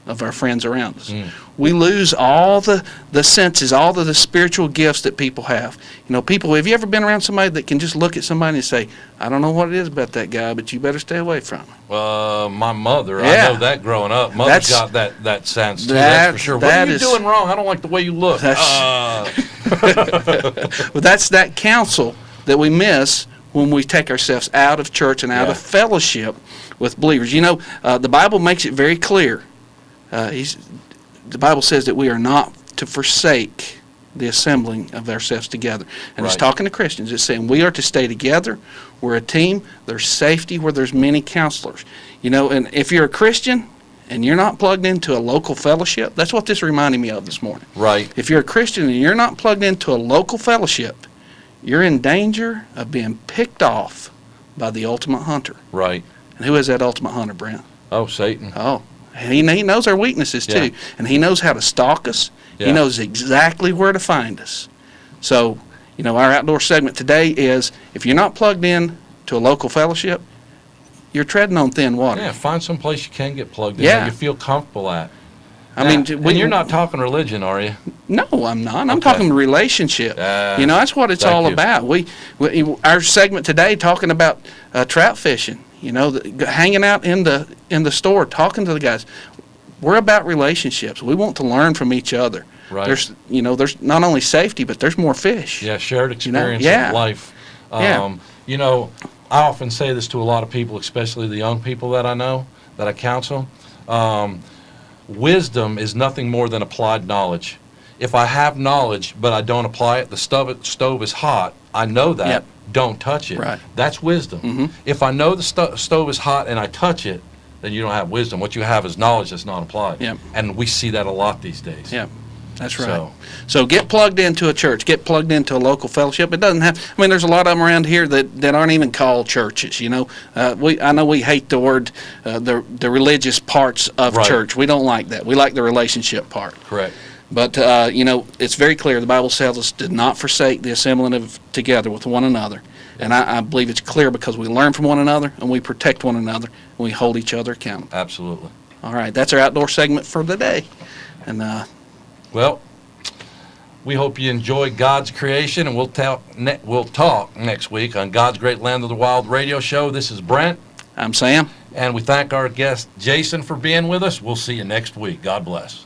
of our friends around us. We lose all the senses, all of the spiritual gifts that people have. You know, people, have you ever been around somebody that can just look at somebody and say, I don't know what it is about that guy, but you better stay away from him? My mother, Yeah. I know that growing up. Mother's got that sense too, that's for sure. What are you doing wrong? I don't like the way you look. Well, that's that counsel that we miss when we take ourselves out of church and out of fellowship with believers. You know, the Bible makes it very clear. The Bible says that we are not to forsake the assembling of ourselves together. And it's talking to Christians. It's saying we are to stay together. We're a team. There's safety where there's many counselors. You know, and if you're a Christian and you're not plugged into a local fellowship, that's what this reminded me of this morning. Right. If you're a Christian and you're not plugged into a local fellowship, you're in danger of being picked off by the ultimate hunter. Right. And who is that ultimate hunter, Brent? Oh, Satan. Oh. And he knows our weaknesses too. Yeah. And he knows how to stalk us. Yeah. He knows exactly where to find us. So, you know, our outdoor segment today is, if you're not plugged in to a local fellowship, you're treading on thin water. Yeah, find some place you can get plugged in Yeah. that you feel comfortable at. I mean, and you're not talking religion, are you? No, I'm not. I'm talking relationship. You know, that's what it's all about. We our segment today talking about trout fishing. You know, hanging out in the store, talking to the guys. We're about relationships. We want to learn from each other. Right. There's not only safety, but there's more fish. Yeah, shared experience Yeah. of life. Yeah. You know, I often say this to a lot of people, especially the young people that I know, that I counsel. Wisdom is nothing more than applied knowledge. If I have knowledge, but I don't apply it, the stove is hot, I know that. Yep. Don't touch it. Right. That's wisdom. Mm-hmm. If I know the stove is hot and I touch it, then you don't have wisdom. What you have is knowledge that's not applied. Yep. And we see that a lot these days. Yeah, that's right. So get plugged into a church. Get plugged into a local fellowship. It doesn't have. I mean, there's a lot of them around here that aren't even called churches. You know, I know we hate the word the religious parts of church. We don't like that. We like the relationship part. Correct. But you know, it's very clear. The Bible tells us to not forsake the assembling of together with one another. And I believe it's clear because we learn from one another and we protect one another and we hold each other accountable. Absolutely. All right, that's our outdoor segment for the day. And well, we hope you enjoy God's creation, and we'll talk next week on God's Great Land of the Wild radio show. This is Brent. I'm Sam. And we thank our guest Jason for being with us. We'll see you next week. God bless.